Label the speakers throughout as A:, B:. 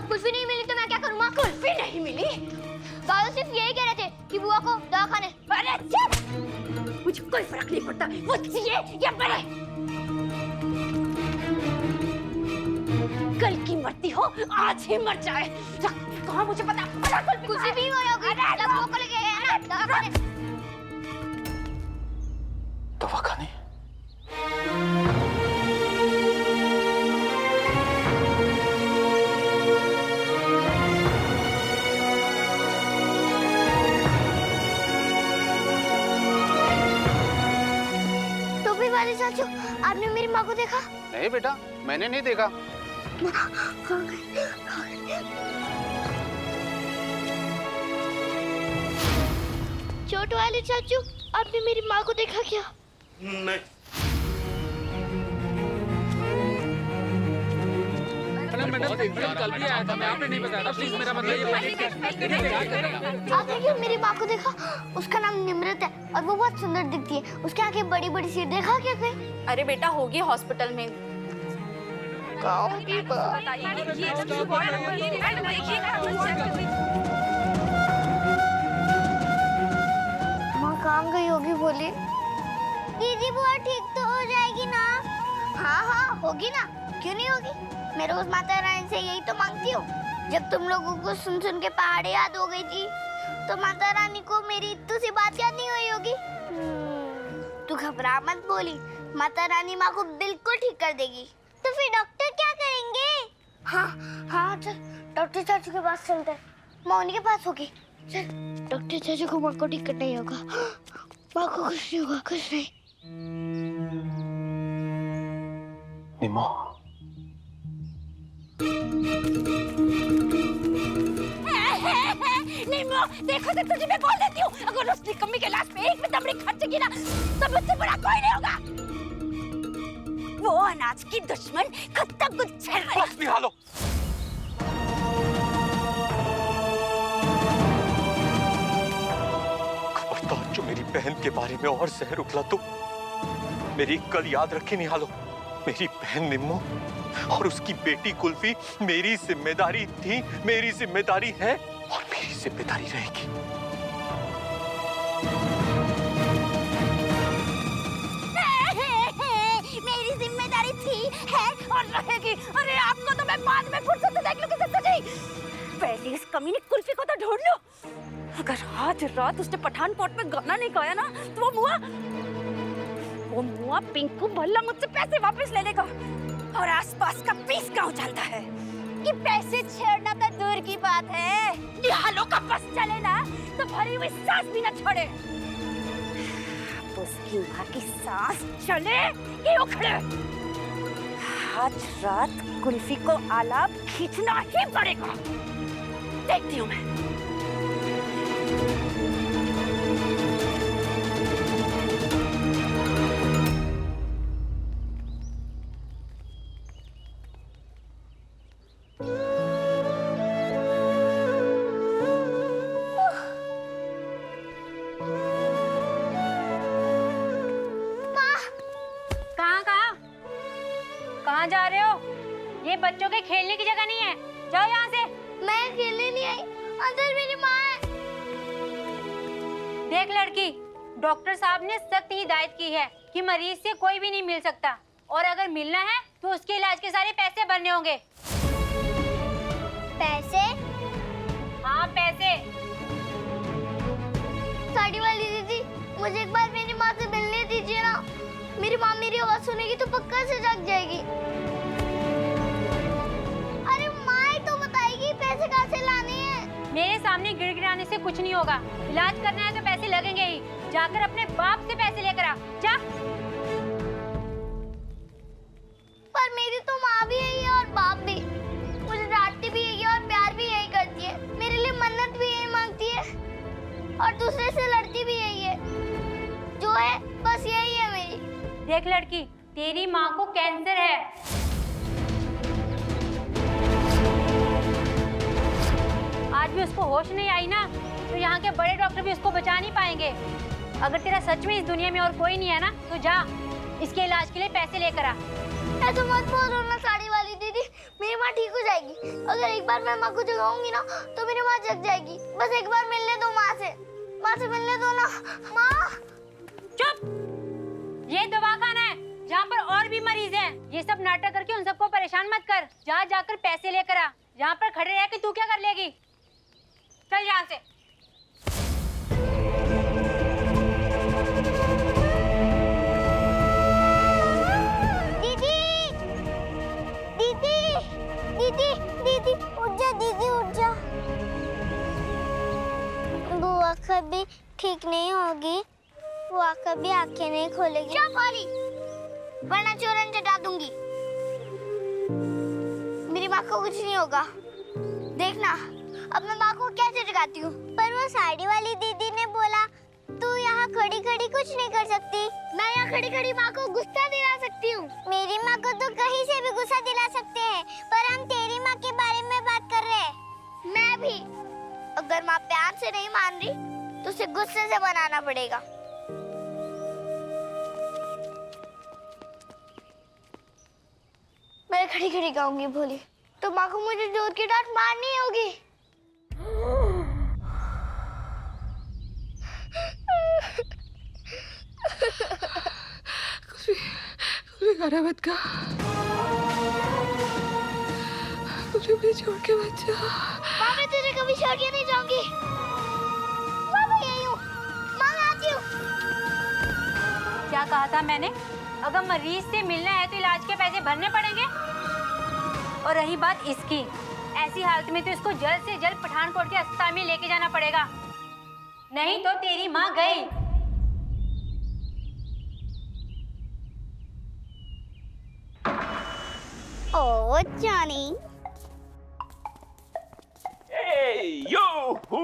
A: अब कुल्फी नहीं मिली तो मैं क्या करूँ माँ? कुल्फी नहीं मिली? दादा सिर्फ यही कह रहे थे कि बुआ को दवाखाने। अरे चुप! मुझे कोई फर्क नहीं पड़ता वो जिए या मरे। कल की मरती हो आज ही मर जाए। कहाँ मुझे पता? कुल्फी भी होगी। बुआ को लेके गए ना दवाखाने।
B: दवाखाने?
A: टोपी वाले चाचू, आपने मेरी माँ को देखा?
B: नहीं बेटा, मैंने नहीं देखा।
A: छोटे वाले चाचू, आपने मेरी माँ को देखा क्या?
C: नहीं।
B: कल भी आया था, मैं आपने नहीं बताया। प्लीज मेरा
A: आपने क्यों मेरी माँ को देखा? उसका नाम निम्रत है और वो बहुत सुंदर दिखती है। उसके आंखें बड़ी बड़ी सी, देखा क्या कहीं?
D: अरे बेटा होगी हॉस्पिटल में।
A: माँ कहाँ गई होगी बोली? दीदी बुआ ठीक तो हो जाएगी ना? हाँ हाँ होगी ना, क्यों नहीं होगी? मैं रोज माता रानी से यही तो मांगती हूँ। जब तुम लोगों को सुन सुन के पहाड़े याद हो गई थी तो माता रानी को मेरी इतनी सी बात याद नहीं हुई होगी। तू घबरा मत बोली, माता रानी माँ को बिल्कुल ठीक कर देगी। तो फिर डॉक्टर क्या करेंगे? हाँ हाँ चल डॉक्टर चाचू के पास चलते हैं। माँ उन्हीं के पास होगी। चल डॉक्टर चाचू को माँ को ठीक करना ही होगा। माँ को कुछ नहीं होगा, कुछ नहीं।
B: निम्मो,
A: निम्मो देखो तो तुझे मैं बोल देती हूँ, अगर उस निकम्मी के लाश पे एक भी दमड़ी खर्चेगी ना तो मुझसे बड़ा कोई नहीं होगा। वो अनाज की दुश्मन कब तक गुच्छर रही।
B: बस निकालो। खबरदार जो मेरी बहन के बारे में और जहर उगला तो मेरी कल याद रखे निहालो। मेरी बहन निम्मो और उसकी बेटी कुल्फी मेरी जिम्मेदारी थी, मेरी जिम्मेदारी है और मेरी जिम्मेदारी रहेगी।
A: मेरी जिम्मेदारी थी, है और रहेगी। अरे आपको तो मैं बाद में फुर्सत से देख लूं किसे सजी। पहले इस कमीने कुल्फी को तो ढूंढ लो। अगर आज रात उसने पठानकोट में गाना नहीं गाया ना तो वो मुआ पिंकू भल्ला मुझसे पैसे वापस ले लेगा। और आसपास का 20 गांव जानता है कि पैसे छेड़ना तो दूर की बात है, निहालों का बस चले ना तो भरी हुई सांस भी न छोड़े। उसकी माँ की सांस चले कि उखड़े। आज रात कुल्फी को आलाप खींचना ही पड़ेगा। देखती हूँ मैं।
D: कहाँ जा रहे हो? ये बच्चों के खेलने की जगह नहीं है, जाओ यहाँ से।
A: मैं खेलने नहीं आई, अंदर मेरी माँ है।
D: देख लड़की, डॉक्टर साहब ने सख्त हिदायत की है कि मरीज से कोई भी नहीं मिल सकता और अगर मिलना है तो उसके इलाज के सारे पैसे भरने होंगे।
A: पैसे?
D: हाँ पैसे।
A: साड़ी वाली दीदी, मुझे एक बार मेरी माँ से मिलने दीजिए ना। मेरी माँ मेरी आवाज सुनेगी तो पक्का से जाग जाएगी। अरे माँ ही तो बताएगी पैसे कहाँ से लाने हैं।
D: मेरे सामने गिड़गिड़ाने से कुछ नहीं होगा। इलाज करना है तो पैसे लगेंगे ही। जाकर अपने बाप से पैसे लेकर आ, जा।
A: पर मेरी तो माँ भी यही है और बाप भी। मुझे डांटती भी यही है और प्यार भी यही करती है। मेरे लिए मन्नत भी यही मांगती है और दूसरे से लड़ती भी यही है। जो है बस यही है मेरी।
D: देख लड़की, तेरी माँ को कैंसर है। आज भी उसको होश नहीं आई ना तो यहाँ के बड़े डॉक्टर भी उसको बचा नहीं पाएंगे। अगर तेरा सच में इस दुनिया में और कोई नहीं है ना तो जा, इसके इलाज के लिए पैसे लेकर आ।
A: ऐसा मत बोलो ना साड़ी वाली दीदी, मेरी माँ ठीक हो जाएगी। अगर एक बार मैं माँ को जगाऊंगी ना तो मेरी माँ जग जाएगी। बस एक बार मिलने दो माँ से मिलने दो ना। माँ
D: चुप। ये दवाखाना है जहाँ पर और भी मरीज हैं। ये सब नाटक करके उन सबको परेशान मत कर। जहाँ जाकर पैसे लेकर आ। यहाँ पर खड़े रह के तू क्या कर लेगी? चल यहाँ से।
A: दीदी उठ जा। बुआ कभी ठीक नहीं होगी। बुआ कभी आंखें नहीं खोलेगी। चुप वाली, वरना चोरन चटा दूंगी। मेरी माँ को कुछ नहीं होगा। देखना अब मैं माँ को कैसे जगाती हूँ। पर वो साड़ी वाली दीदी ने बोला तू यहाँ खड़ी खड़ी कुछ नहीं कर सकती। मैं यहाँ खड़ी खड़ी माँ को गुस्सा दिला सकती हूँ। मेरी माँ को तो कहीं से भी गुस्सा दिला सकते हैं, पर हम तेरी माँ के बारे में बात कर रहे हैं। मैं भी। अगर माँ प्यार से नहीं मान रही तो उसे गुस्से से मनाना पड़ेगा। मैं खड़ी खड़ी गाऊंगी भोली तो माँ को मुझे जोर की डांट मारनी होगी।
C: कुछ गाना मत गा। मुझे छोड़ के मत जा।
A: माँ मैं तुझे कभी छोड़ के नहीं जाऊंगी। माँ मैं यही हूँ। माँ मैं आती हूँ।
D: क्या कहा था मैंने? अगर मरीज से मिलना है तो इलाज के पैसे भरने पड़ेंगे। और रही बात इसकी, ऐसी हालत में तो इसको जल्द से जल्द पठानकोट के अस्पताल में लेके जाना पड़ेगा, नहीं तो तेरी माँ गई।
A: ओह Johnny.
E: Hey,
A: You who?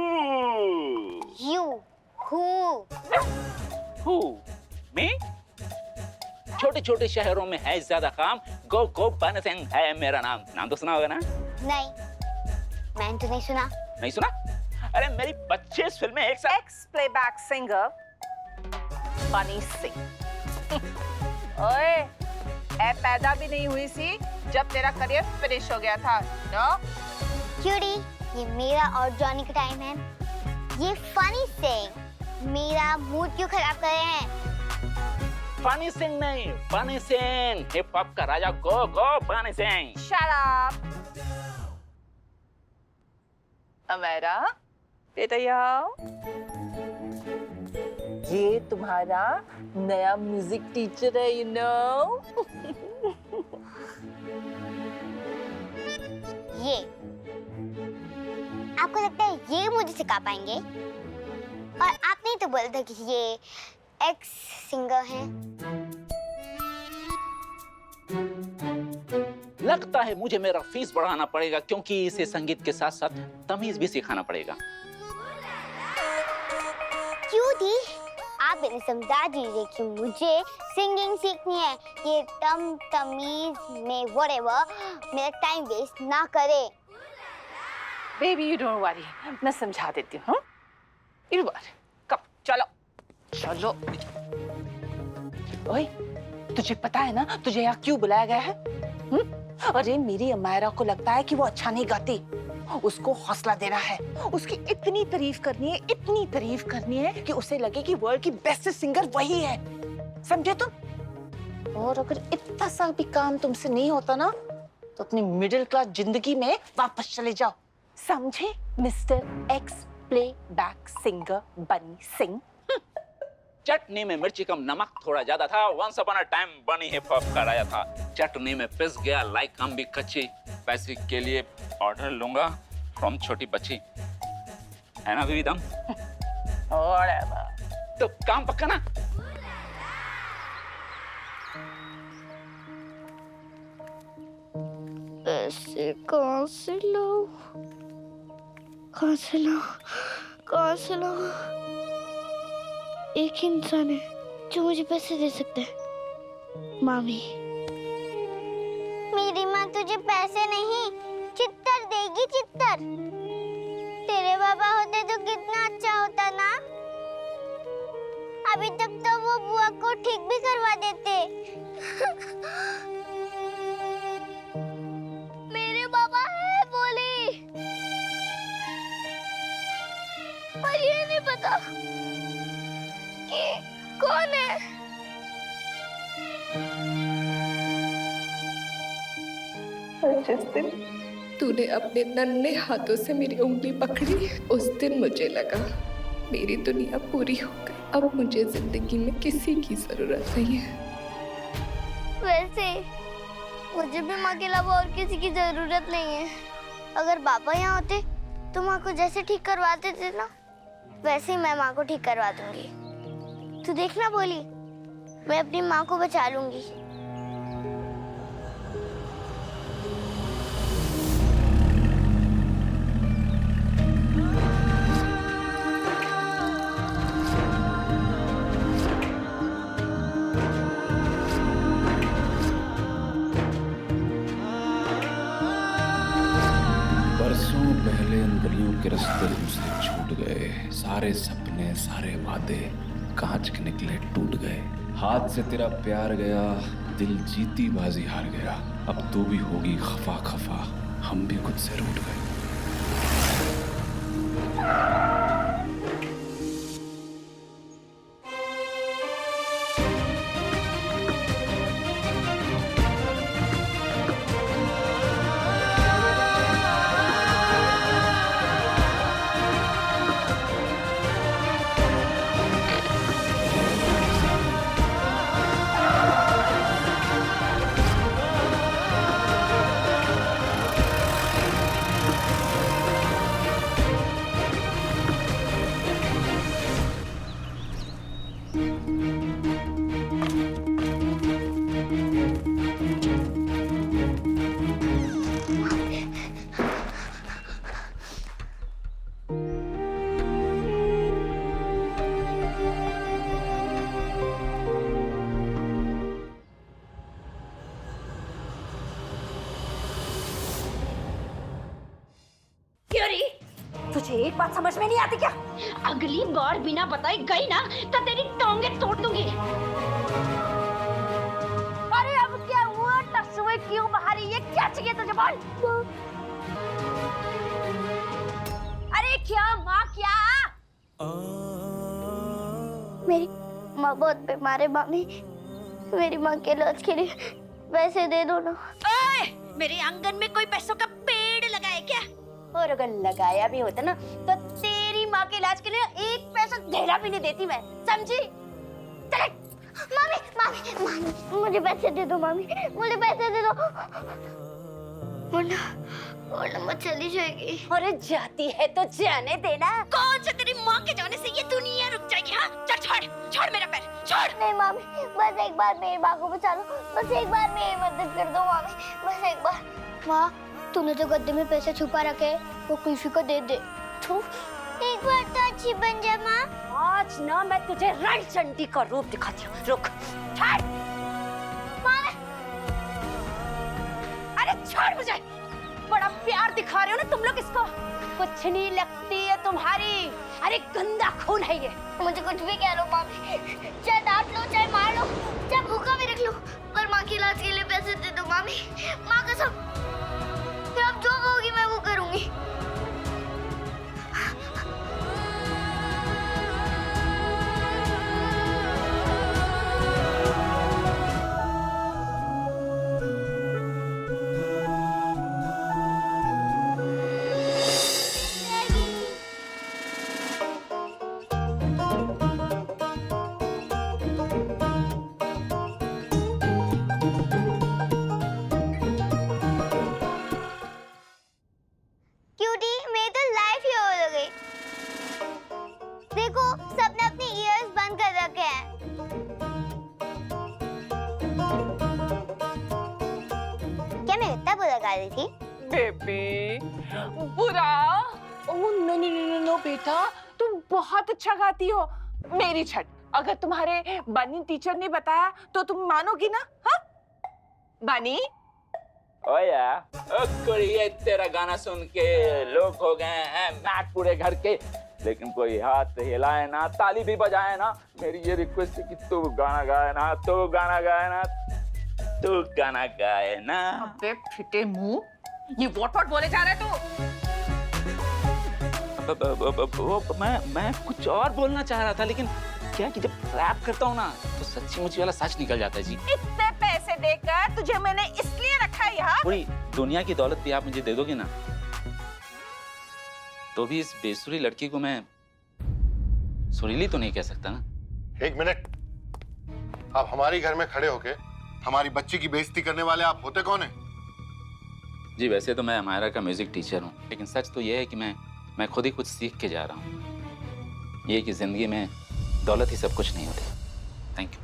E: Who? Me? छोटे छोटे शहरों में है ज्यादा काम। गो बन सिंह है मेरा नाम। नाम तो सुना होगा ना?
A: नहीं, मैंने तो नहीं सुना।
E: नहीं सुना? अरे मेरी 25 फिल्में एक साथ।
C: एक्स प्लेबैक सिंगर बनी सिंह। ओए, ऐ पैदा भी नहीं हुई सी जब तेरा करियर फिनिश हो गया था, नो?
A: क्यूटी, ये मेरा और जॉनी का टाइम है। ये फनी सिंह मेरा मूड क्यों खराब कर रहे हैं?
E: फनी सिंह नहीं, बनी सिंह, हिप हॉप का राजा। गो बनी सिंह।
C: Shut up. अमेरा, बेटा यहाँ। ये तुम्हारा नया म्यूजिक टीचर है, you know?
A: ये आपको लगता है ये मुझे सिखा पाएंगे? और आपने तो बोला था कि ये एक्स सिंगर हैं।
E: लगता है मुझे मेरा फीस बढ़ाना पड़ेगा क्योंकि इसे संगीत के साथ साथ तमीज भी सिखाना पड़ेगा।
A: क्यों दी? आप इन्हें समझा दीजिए कि मुझे सिंगिंग सीखनी है। ये तमीज में whatever मेरा टाइम वेस्ट ना करे।
C: बेबी यू डोंट वरी, मैं समझा देती हूँ। इस बार कब चलो चलो। ओए, तुझे पता है ना तुझे यहाँ क्यों बुलाया गया है? अरे मेरी अमायरा को लगता है कि वो अच्छा नहीं गाती। उसको हौसला देना है। उसकी इतनी तारीफ करनी है कि उसे लगे कि वर्ल्ड की बेस्ट सिंगर वही है। समझे तुम? और अगर इतना सा भी काम तुमसे नहीं होता ना तो अपनी मिडिल क्लास जिंदगी में वापस चले जाओ। समझे मिस्टर एक्स प्लेबैक सिंगर बनी सिंह?
E: चटनी में मिर्ची कम, नमक थोड़ा ज्यादा था। वंस अपॉन अ टाइम बनी हिप हॉप का राजा था। चटनी में पिस गया, लाइक कम भी कच्ची। पैसे के लिए ऑर्डर लूंगा फ्रॉम छोटी बच्ची, है ना बीवी दम? तो काम पक्का ना?
A: पैसे कहाँ से लो? एक इंसान है जो मुझे पैसे दे सकता है, मामी। मेरी माँ तुझे पैसे नहीं चित्तर देगी, चित्तर। तेरे बाबा होते तो कितना अच्छा होता ना। अभी तक तो वो बुआ को ठीक भी करवा देते। मेरे बाबा है बोले। था कि कौन है।
F: जिस दिन तूने अपने नन्हे हाथों से मेरी उंगली पकड़ी, उस दिन मुझे लगा मेरी दुनिया पूरी हो गई। अब मुझे जिंदगी में किसी की जरूरत नहीं है।
A: वैसे मुझे भी माँ के अलावा और किसी की जरूरत नहीं है। अगर पापा यहाँ होते तो माँ को जैसे ठीक करवाते थे ना, वैसे ही मैं माँ को ठीक करवा दूंगी। तू देखना बोली, मैं अपनी माँ को बचा लूंगी।
G: बरसों पहले इन गलियों के रास्ते मुझसे छूट गए। सारे सपने सारे वादे कांच के निकले टूट गए। हाथ से तेरा प्यार गया, दिल जीती बाजी हार गया। अब तू भी होगी खफा खफा, हम भी खुद से रूठ गए।
D: तुझे एक बात समझ में नहीं आती क्या?
H: अगली बार बिना बताई गई ना तो तेरी टोंगे तोड़ दूंगी।
D: अरे अब क्या हुआ? टसुए क्यों बाहर? ये क्या चाहिए तुझे? बोल। अरे क्या माँ क्या?
A: मेरी माँ बहुत बीमार है मामी, मेरी माँ के इलाज के लिए पैसे दे दो ना।
H: ओए, मेरे आंगन में कोई पैसों का पेड़ लगाए क्या?
D: और अगर लगाया भी होता ना तो तेरी माँ के इलाज के लिए एक पैसा ढेला भी नहीं देती मैं, समझी? चले।
A: मामी मामी मामी, मुझे पैसे दे दो मामी, मुझे पैसे दे दो, वरना मैं चली जाएगी।
D: अरे जाती है तो जाने देना।
H: कौन से तेरी माँ के जाने से ये दुनिया रुक जाएगी? हाँ, चल छोड़, छोड़ मेरा पैर, छोड़।
A: नहीं मामी, बस एक बार मेरी माँ को बचा लो, बस एक बार मेरी मदद कर दो मामी, बस एक बार। माँ, तूने जो गद्दे में पैसे छुपा रखे वो कुल्फी को दे दे। एक बार तो अच्छी बन जा माँ।
D: आज ना मैं तुझे रणचंडी का रूप दिखाती हूँ। रुक। छोड़।
A: माँ,
D: अरे छोड़ मुझे। बड़ा प्यार दिखा रहे हो ना तुम लोग इसको। कुछ नहीं लगती है तुम्हारी। अरे गंदा खून है ये।
A: मुझे कुछ भी कह लो मामी, चाहे डांट लो चाहे मार लो चाहे भूखा भी रख लो, पर माँ के इलाज के लिए पैसे दे दो मामी। माँ कसम, अब जो कहोगी मैं वो करूंगी। देखो, सबने अपने ईयर्स बंद कर रखे हैं। क्या मैं इतना बुरा गा रही थी?
C: बेबी बुरा? ओह नो बेटा, तुम बहुत अच्छा गाती हो। मेरी छट, अगर तुम्हारे बनी टीचर ने बताया तो तुम मानोगी ना? हाँ बनी?
E: ओया, कुड़िए तेरा गाना सुन के लोग हो गए हैं मैट पूरे घर के, लेकिन कोई हाथ हिलाए ना, ताली भी बजाए ना। मेरी ये रिक्वेस्ट है कि तू गाना गाए ना, तू गाना गाए ना, तू गाना गाए ना।
C: अबे फिटे मुंह, ये व्हाट बोले जा रहे तू?
E: मैं कुछ और बोलना चाह रहा था, लेकिन क्या कि जब रैप करता हूँ ना तो सच्ची मुच्ची वाला सच निकल जाता है जी।
C: इतने पैसे देकर तुझे मैंने इसलिए रखा है यहाँ।
E: पूरी दुनिया की दौलत भी आप मुझे दे दोगे ना, तो भी इस बेसुरी लड़की को मैं सुरीली तो नहीं कह सकता ना।
I: एक मिनट, आप हमारी घर में खड़े होके हमारी बच्ची की बेइज्जती करने वाले आप होते कौन है?
E: जी वैसे तो मैं अमायरा का म्यूजिक टीचर हूँ, लेकिन सच तो ये है कि मैं खुद ही कुछ सीख के जा रहा हूँ। ये कि जिंदगी में दौलत ही सब कुछ नहीं होती। Thank you.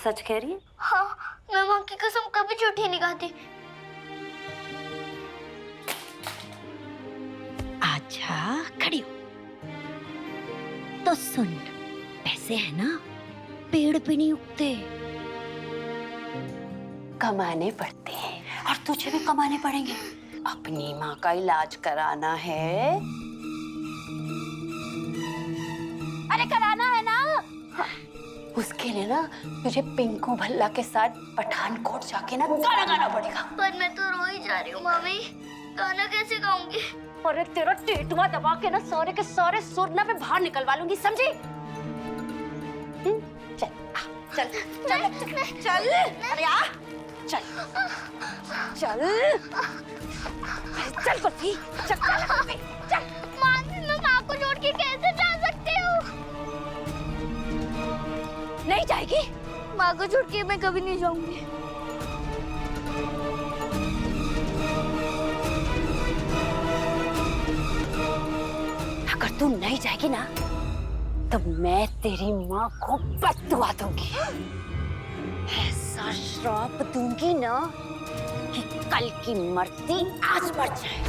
D: सच कह रही है?
A: हाँ, मैं माँ की कसम कभी झूठी नहीं खाती।
H: अच्छा खड़ी हो। तो सुन, पैसे है ना पेड़ पे नहीं उगते,
C: कमाने पड़ते हैं।
H: और तुझे भी कमाने पड़ेंगे।
C: अपनी माँ का इलाज कराना है।
H: अरे कराना है ना।
C: उसके लिए ना तुझे पिंकू भल्ला के साथ पठानकोट जाके ना गाना गाना पड़ेगा।
A: पर मैं तो रो ही जा रही हूँ मामी, गाना कैसे गाऊंगी?
H: अरे तेरा टेटुआ दबा के ना सारे के सारे सुर ना मैं बाहर निकलवा लूंगी, समझी?
C: चल चल चल चल चल, अरे आ चल चल चल कुल्फी, चल चल कुल्फी, चल।
A: मामी, मैं माँ को छोड़ के कैसे जा सकती हूँ?
H: नहीं जाएगी?
A: माँ को छोड़ के मैं कभी नहीं जाऊंगी।
H: अगर तू नहीं जाएगी ना तो मैं तेरी माँ को बद्दुआ दूंगी। ऐसा श्राप दूंगी ना कि कल की मरती आज मर जाए।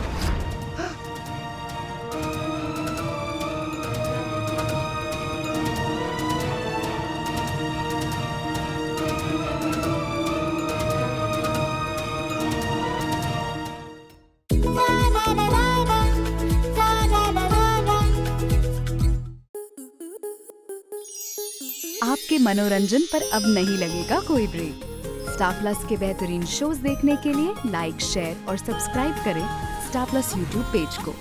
J: आपके मनोरंजन पर अब नहीं लगेगा कोई ब्रेक। स्टार प्लस के बेहतरीन शोज देखने के लिए लाइक, शेयर और सब्सक्राइब करें स्टार प्लस यूट्यूब पेज को।